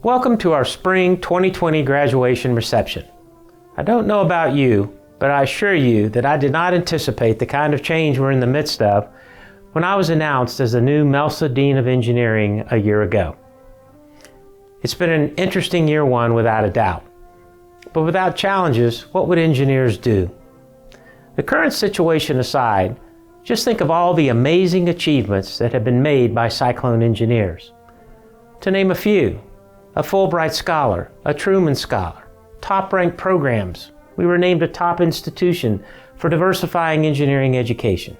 Welcome to our Spring 2020 graduation reception. I don't know about you, but I assure you that I did not anticipate the kind of change we're in the midst of when I was announced as the new MELSA Dean of Engineering a year ago. It's been an interesting year one without a doubt. But without challenges, what would engineers do? The current situation aside, just think of all the amazing achievements that have been made by Cyclone engineers. To name a few, a Fulbright Scholar, a Truman Scholar, top-ranked programs. We were named a top institution for diversifying engineering education.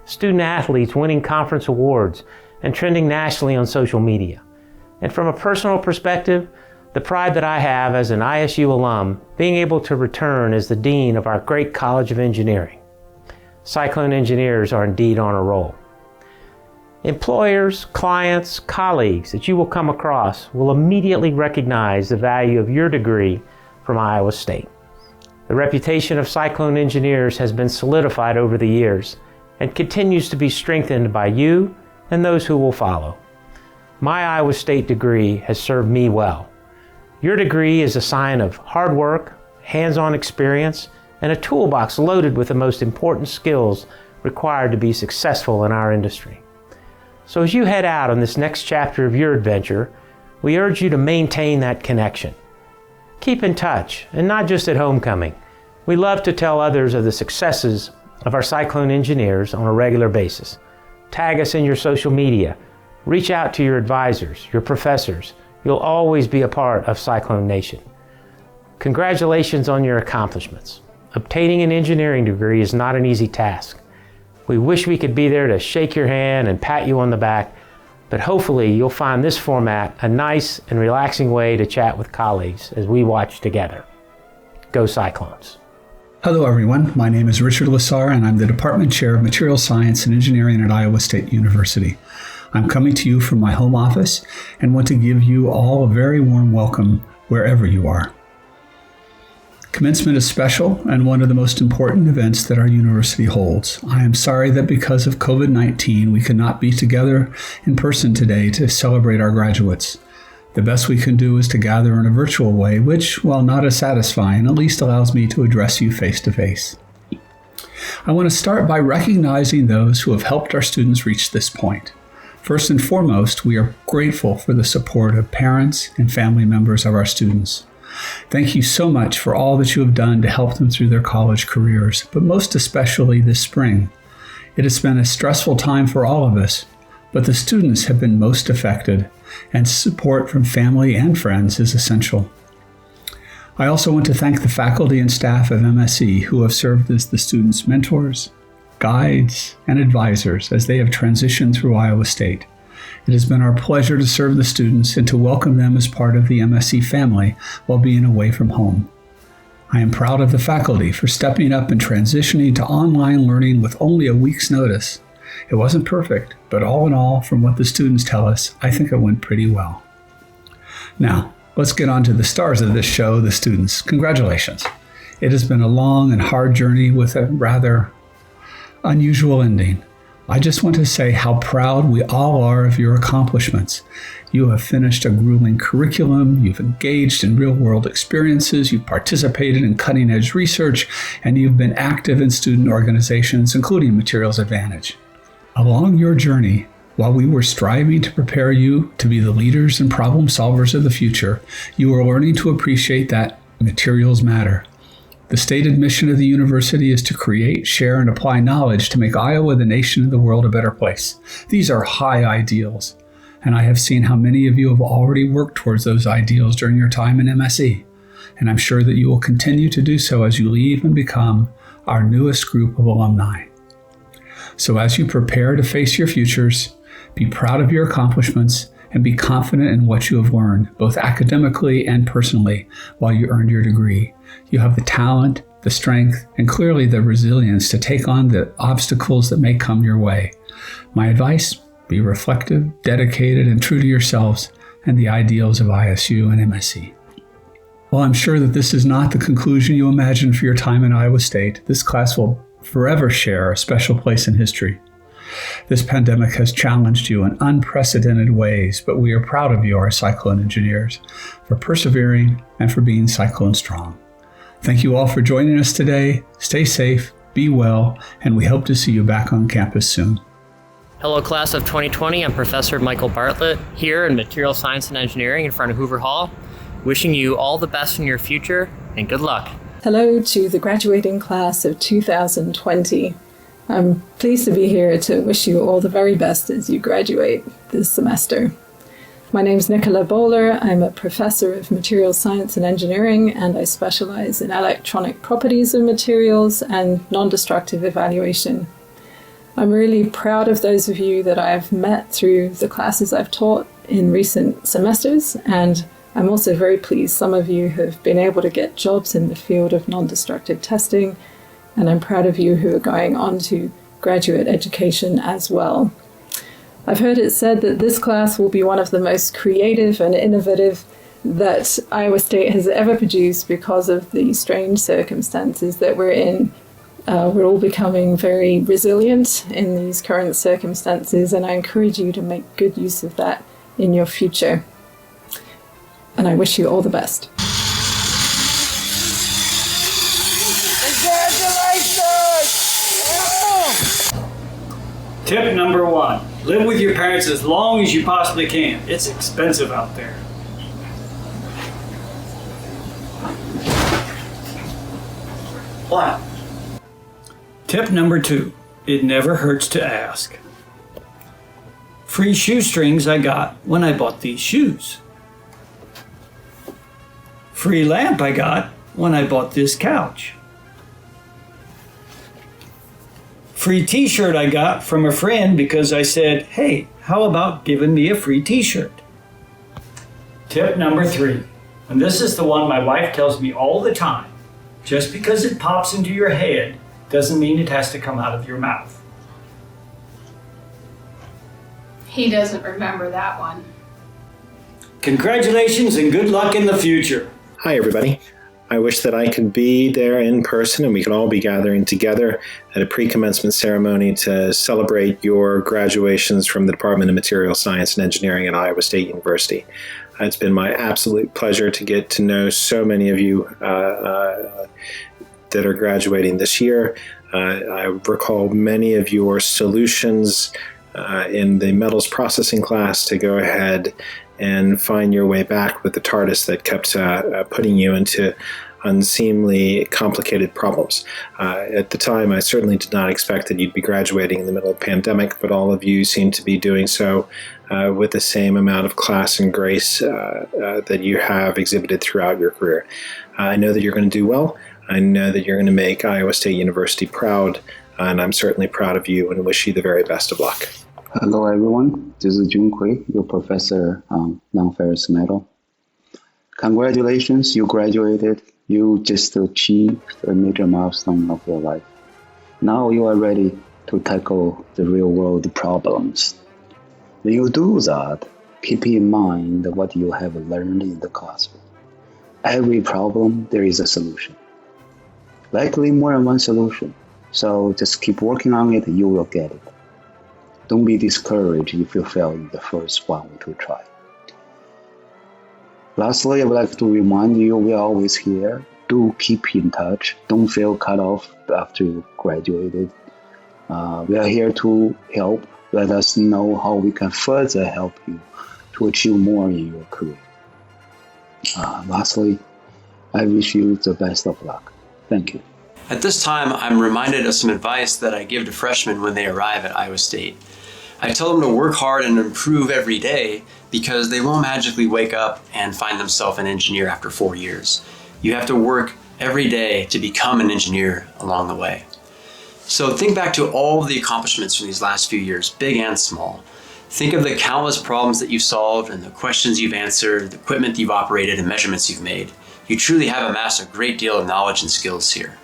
Student athletes winning conference awards and trending nationally on social media. And from a personal perspective, the pride that I have as an ISU alum being able to return as the Dean of our great College of Engineering. Cyclone engineers are indeed on a roll. Employers, clients, colleagues that you will come across will immediately recognize the value of your degree from Iowa State. The reputation of Cyclone engineers has been solidified over the years and continues to be strengthened by you and those who will follow. My Iowa State degree has served me well. Your degree is a sign of hard work, hands-on experience, and a toolbox loaded with the most important skills required to be successful in our industry. So as you head out on this next chapter of your adventure, we urge you to maintain that connection. Keep in touch, and not just at homecoming. We love to tell others of the successes of our Cyclone engineers on a regular basis. Tag us in your social media. Reach out to your advisors, your professors. You'll always be a part of Cyclone Nation. Congratulations on your accomplishments. Obtaining an engineering degree is not an easy task. We wish we could be there to shake your hand and pat you on the back, but hopefully you'll find this format a nice and relaxing way to chat with colleagues as we watch together. Go Cyclones. Hello everyone, my name is Richard Lassar and I'm the Department Chair of Materials Science and Engineering at Iowa State University. I'm coming to you from my home office and want to give you all a very warm welcome wherever you are. Commencement is special and one of the most important events that our university holds. I am sorry that because of COVID-19, we could not be together in person today to celebrate our graduates. The best we can do is to gather in a virtual way, which, while not as satisfying, at least allows me to address you face to face. I want to start by recognizing those who have helped our students reach this point. First and foremost, we are grateful for the support of parents and family members of our students. Thank you so much for all that you have done to help them through their college careers, but most especially this spring. It has been a stressful time for all of us, but the students have been most affected, and support from family and friends is essential. I also want to thank the faculty and staff of MSE who have served as the students' mentors, guides, and advisors as they have transitioned through Iowa State. It has been our pleasure to serve the students and to welcome them as part of the MSE family while being away from home. I am proud of the faculty for stepping up and transitioning to online learning with only a week's notice. It wasn't perfect, but all in all, from what the students tell us, I think it went pretty well. Now, let's get on to the stars of this show, the students. Congratulations. It has been a long and hard journey with a rather unusual ending. I just want to say how proud we all are of your accomplishments. You have finished a grueling curriculum, you've engaged in real-world experiences, you've participated in cutting-edge research, and you've been active in student organizations, including Materials Advantage. Along your journey, while we were striving to prepare you to be the leaders and problem solvers of the future, you are learning to appreciate that materials matter. The stated mission of the university is to create, share, and apply knowledge to make Iowa, the nation, and the world a better place. These are high ideals, and I have seen how many of you have already worked towards those ideals during your time in MSE, and I'm sure that you will continue to do so as you leave and become our newest group of alumni. So as you prepare to face your futures, be proud of your accomplishments and be confident in what you have learned, both academically and personally, while you earned your degree. You have the talent, the strength, and clearly the resilience to take on the obstacles that may come your way. My advice, be reflective, dedicated, and true to yourselves and the ideals of ISU and MSE. While I'm sure that this is not the conclusion you imagined for your time in Iowa State, this class will forever share a special place in history. This pandemic has challenged you in unprecedented ways, but we are proud of you, our Cyclone engineers, for persevering and for being Cyclone strong. Thank you all for joining us today. Stay safe, be well, and we hope to see you back on campus soon. Hello, class of 2020. I'm Professor Michael Bartlett here in Material Science and Engineering in front of Hoover Hall. Wishing you all the best in your future and good luck. Hello to the graduating class of 2020. I'm pleased to be here to wish you all the very best as you graduate this semester. My name is Nicola Bowler. I'm a professor of material science and engineering, and I specialize in electronic properties of materials and non-destructive evaluation. I'm really proud of those of you that I've met through the classes I've taught in recent semesters, and I'm also very pleased some of you have been able to get jobs in the field of non-destructive testing, and I'm proud of you who are going on to graduate education as well. I've heard it said that this class will be one of the most creative and innovative that Iowa State has ever produced because of the strange circumstances that we're in. We're all becoming very resilient in these current circumstances, and I encourage you to make good use of that in your future. And I wish you all the best. Congratulations! Tip number 1, live with your parents as long as you possibly can. It's expensive out there. What? Tip number 2, it never hurts to ask. Free shoestrings I got when I bought these shoes. Free lamp I got when I bought this couch. Free t-shirt I got from a friend because I said, hey, how about giving me a free t-shirt? Tip number 3, and this is the one my wife tells me all the time, just because it pops into your head doesn't mean it has to come out of your mouth. He doesn't remember that one. Congratulations and good luck in the future. Hi, everybody. I wish that I could be there in person and we could all be gathering together at a pre-commencement ceremony to celebrate your graduations from the Department of Material Science and Engineering at Iowa State University. It's been my absolute pleasure to get to know so many of you that are graduating this year. I recall many of your solutions in the metals processing class to go ahead and find your way back with the TARDIS that kept putting you into unseemly complicated problems. At the time, I certainly did not expect that you'd be graduating in the middle of a pandemic, but all of you seem to be doing so with the same amount of class and grace that you have exhibited throughout your career. I know that you're going to do well. I know that you're going to make Iowa State University proud, and I'm certainly proud of you and wish you the very best of luck. Hello, everyone. This is Jun Kui, your professor on non-ferrous metal. Congratulations, you graduated. You just achieved a major milestone of your life. Now you are ready to tackle the real-world problems. When you do that, keep in mind what you have learned in the classroom. Every problem, there is a solution. Likely more than one solution. So just keep working on it, you will get it. Don't be discouraged if you fail in the first 1 or 2 try. Lastly, I would like to remind you we are always here. Do keep in touch. Don't feel cut off after you graduated. We are here to help. Let us know how we can further help you to achieve more in your career. Lastly, I wish you the best of luck. Thank you. At this time, I'm reminded of some advice that I give to freshmen when they arrive at Iowa State. I tell them to work hard and improve every day because they won't magically wake up and find themselves an engineer after 4 years. You have to work every day to become an engineer along the way. So think back to all of the accomplishments from these last few years, big and small. Think of the countless problems that you've solved and the questions you've answered, the equipment you've operated, and measurements you've made. You truly have amassed a great deal of knowledge and skills here.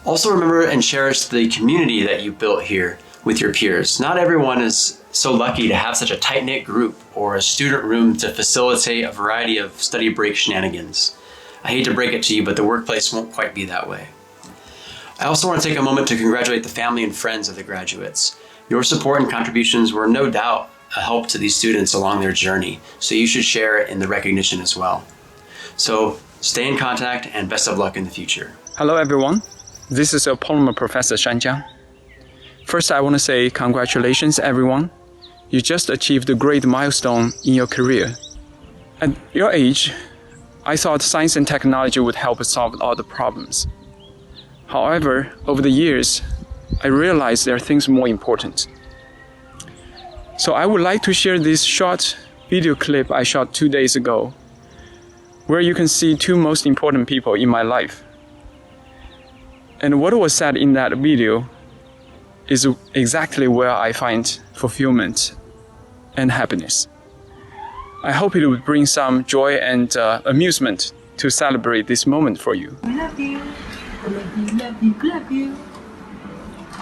Also remember and cherish the community that you built here with your peers. Not everyone is so lucky to have such a tight-knit group or a student room to facilitate a variety of study break shenanigans. I hate to break it to you, but the workplace won't quite be that way. I also want to take a moment to congratulate the family and friends of the graduates. Your support and contributions were no doubt a help to these students along their journey, so you should share it in the recognition as well. So stay in contact and best of luck in the future. Hello everyone, this is Polymer Professor Shan Jiang. First, I want to say congratulations everyone. You just achieved a great milestone in your career. At your age, I thought science and technology would help us solve all the problems. However, over the years, I realized there are things more important. So I would like to share this short video clip I shot 2 days ago, where you can see two most important people in my life. And what was said in that video is exactly where I find fulfillment and happiness. I hope it would bring some joy and amusement to celebrate this moment for you. Love you, love you, love you, love you.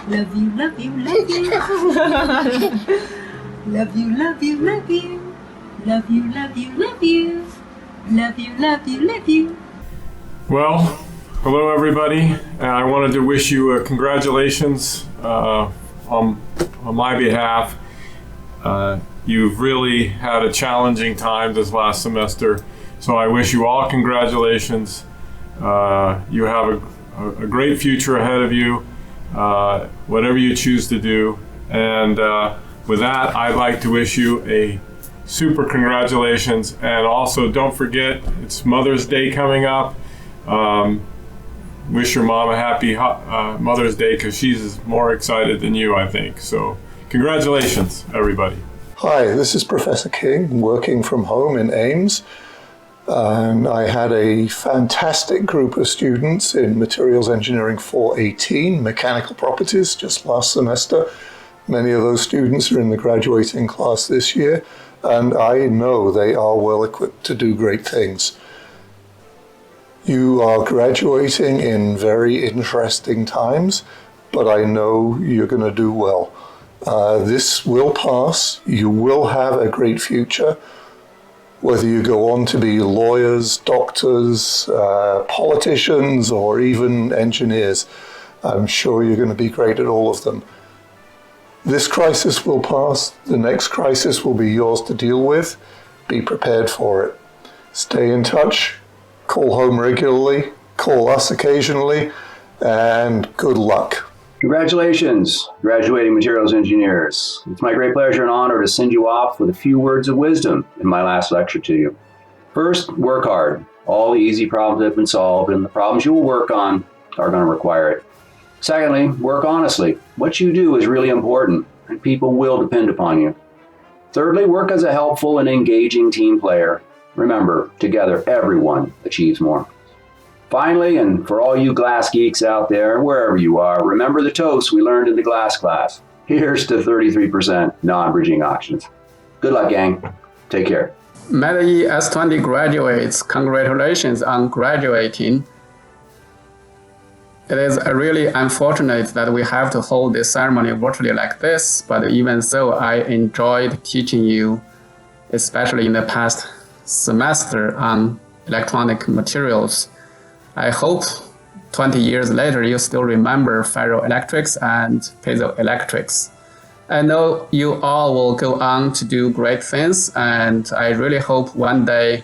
Love you, love you, love you. Love you, love you, love you. Love you, love you, love you. Love you, love you, love you. Well, hello everybody. I wanted to wish you congratulations on my behalf. You've really had a challenging time this last semester, so I wish you all congratulations. You have a great future ahead of you, whatever you choose to do. And with that, I'd like to wish you a super congratulations. And also, don't forget, it's Mother's Day coming up. Wish your mom a happy Mother's Day, because she's more excited than you, I think. So congratulations, everybody. Hi, this is Professor King, working from home in Ames. And I had a fantastic group of students in Materials Engineering 418, Mechanical Properties, just last semester. Many of those students are in the graduating class this year, and I know they are well equipped to do great things. You are graduating in very interesting times, but I know you're going to do well. This will pass. You will have a great future. Whether you go on to be lawyers, doctors, politicians, or even engineers, I'm sure you're going to be great at all of them. This crisis will pass. The next crisis will be yours to deal with. Be prepared for it. Stay in touch. Call home regularly. Call us occasionally. And good luck. Congratulations, graduating materials engineers. It's my great pleasure and honor to send you off with a few words of wisdom in my last lecture to you. First, work hard. All the easy problems have been solved, and the problems you will work on are going to require it. Secondly, work honestly. What you do is really important, and people will depend upon you. Thirdly, work as a helpful and engaging team player. Remember, together everyone achieves more. Finally, and for all you glass geeks out there, wherever you are, remember the toast we learned in the glass class. Here's to 33% non-bridging options. Good luck, gang. Take care. Many S20 graduates, congratulations on graduating. It is really unfortunate that we have to hold this ceremony virtually like this, but even so, I enjoyed teaching you, especially in the past semester, on electronic materials. I hope 20 years later you still remember ferroelectrics and piezoelectrics. I know you all will go on to do great things, and I really hope one day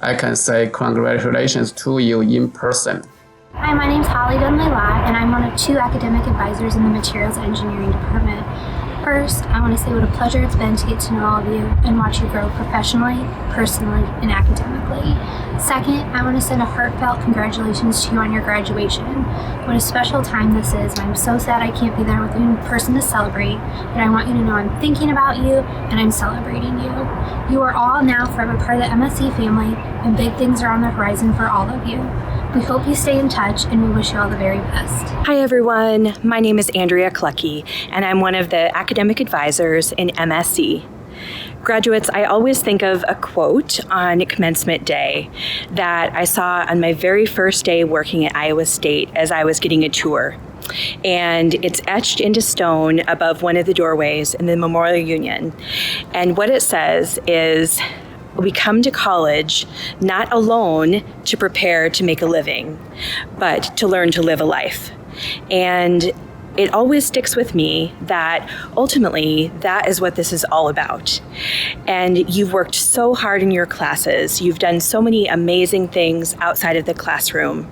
I can say congratulations to you in person. Hi, my name's Holly Dunley-Lott, and I'm one of 2 academic advisors in the Materials Engineering Department. First, I want to say what a pleasure it's been to get to know all of you and watch you grow professionally, personally, and academically. Second, I want to send a heartfelt congratulations to you on your graduation. What a special time this is, and I'm so sad I can't be there with you in person to celebrate, but I want you to know I'm thinking about you and I'm celebrating you. You are all now forever part of the MSE family, and big things are on the horizon for all of you. We hope you stay in touch, and we wish you all the very best. Hi everyone, my name is Andrea Clucky, and I'm one of the academic advisors in MSE. Graduates, I always think of a quote on commencement day that I saw on my very first day working at Iowa State as I was getting a tour. And it's etched into stone above one of the doorways in the Memorial Union. And what it says is, we come to college not alone to prepare to make a living, but to learn to live a life. And it always sticks with me that ultimately that is what this is all about. And you've worked so hard in your classes. You've done so many amazing things outside of the classroom.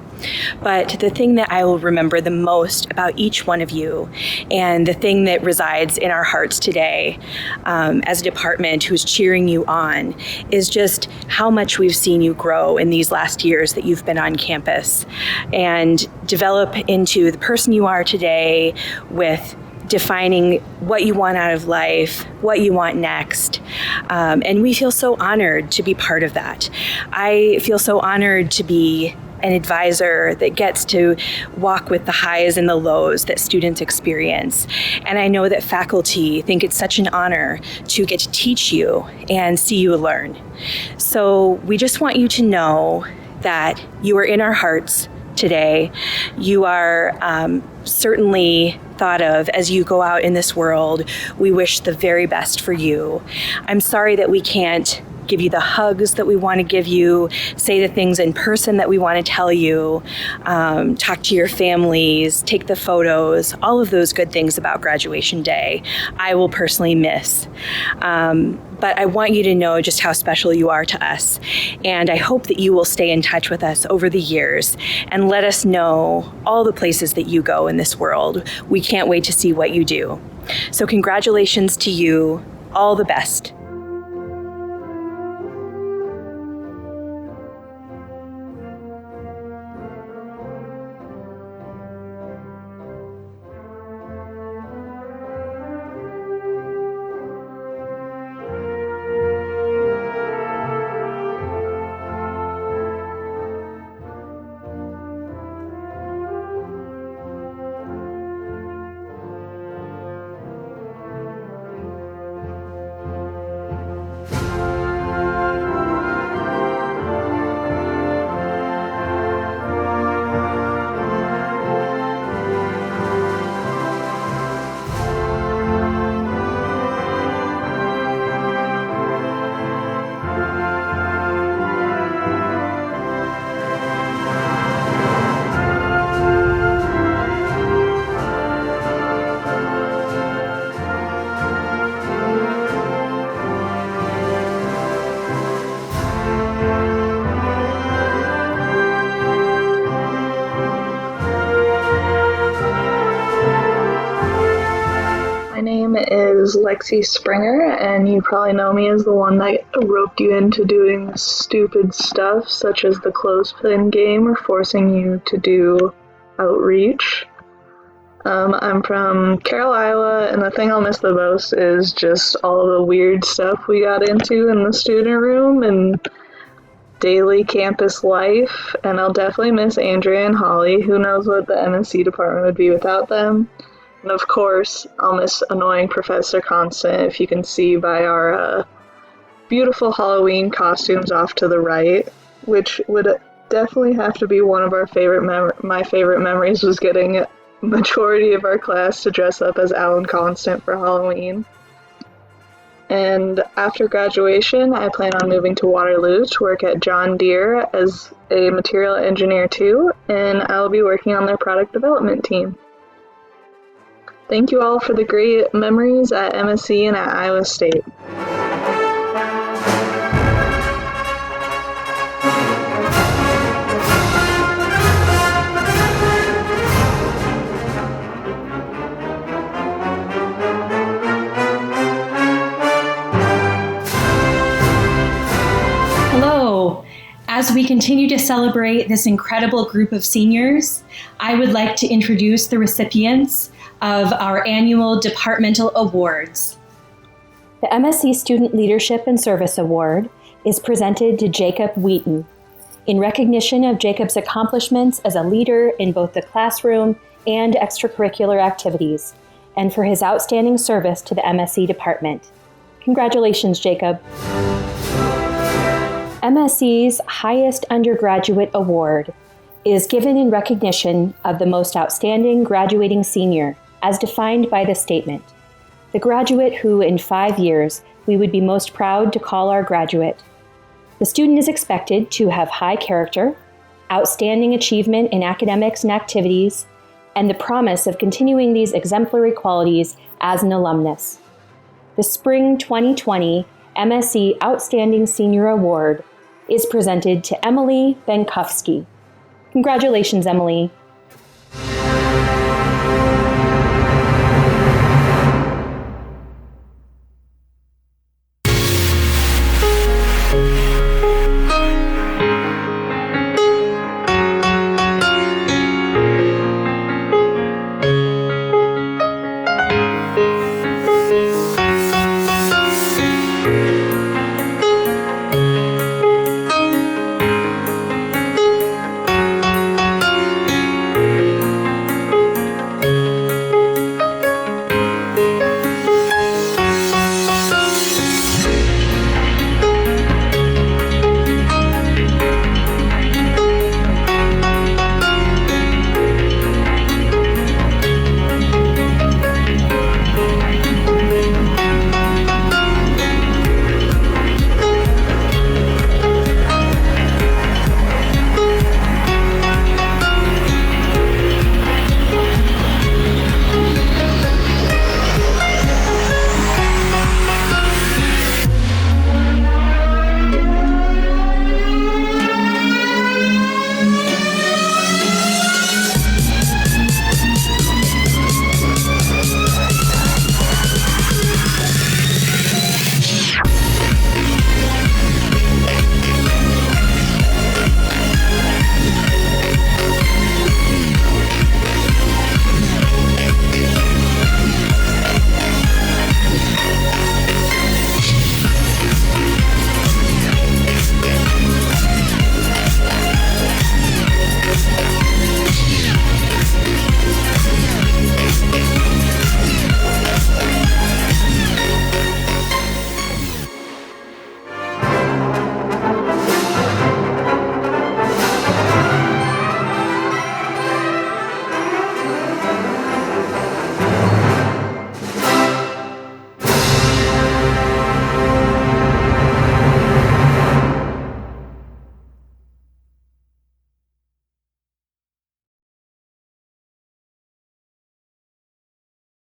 But the thing that I will remember the most about each one of you, and the thing that resides in our hearts today as a department who's cheering you on, is just how much we've seen you grow in these last years that you've been on campus and develop into the person you are today, with defining what you want out of life, what you want next. And we feel so honored to be part of that. I feel so honored to be an advisor that gets to walk with the highs and the lows that students experience. And I know that faculty think it's such an honor to get to teach you and see you learn. So we just want you to know that you are in our hearts today. You are certainly thought of as you go out in this world. We wish the very best for you. I'm sorry that we can't give you the hugs that we want to give you, say the things in person that we want to tell you, talk to your families, take the photos, all of those good things about graduation day, I will personally miss. But I want you to know just how special you are to us. And I hope that you will stay in touch with us over the years and let us know all the places that you go in this world. We can't wait to see what you do. So congratulations to you. All the best. Is Lexi Springer, and you probably know me as the one that roped you into doing stupid stuff such as the clothespin game or forcing you to do outreach. I'm from Carroll, Iowa, and the thing I'll miss the most is just all the weird stuff we got into in the student room and daily campus life, and I'll definitely miss Andrea and Holly. Who knows what the MSc department would be without them. And of course, I'll miss annoying Professor Constant, if you can see by our beautiful Halloween costumes off to the right, which would definitely have to be one of our my favorite memories, was getting a majority of our class to dress up as Alan Constant for Halloween. And after graduation, I plan on moving to Waterloo to work at John Deere as a material engineer too, and I'll be working on their product development team. Thank you all for the great memories at MSc and at Iowa State. Hello. As we continue to celebrate this incredible group of seniors, I would like to introduce the recipients of our annual departmental awards. The MSc Student Leadership and Service Award is presented to Jacob Wheaton in recognition of Jacob's accomplishments as a leader in both the classroom and extracurricular activities, and for his outstanding service to the MSc department. Congratulations, Jacob. MSc's highest undergraduate award is given in recognition of the most outstanding graduating senior, as defined by the statement. The graduate who, in 5 years, we would be most proud to call our graduate. The student is expected to have high character, outstanding achievement in academics and activities, and the promise of continuing these exemplary qualities as an alumnus. The Spring 2020 MSc Outstanding Senior Award is presented to Emily Benkowski. Congratulations, Emily.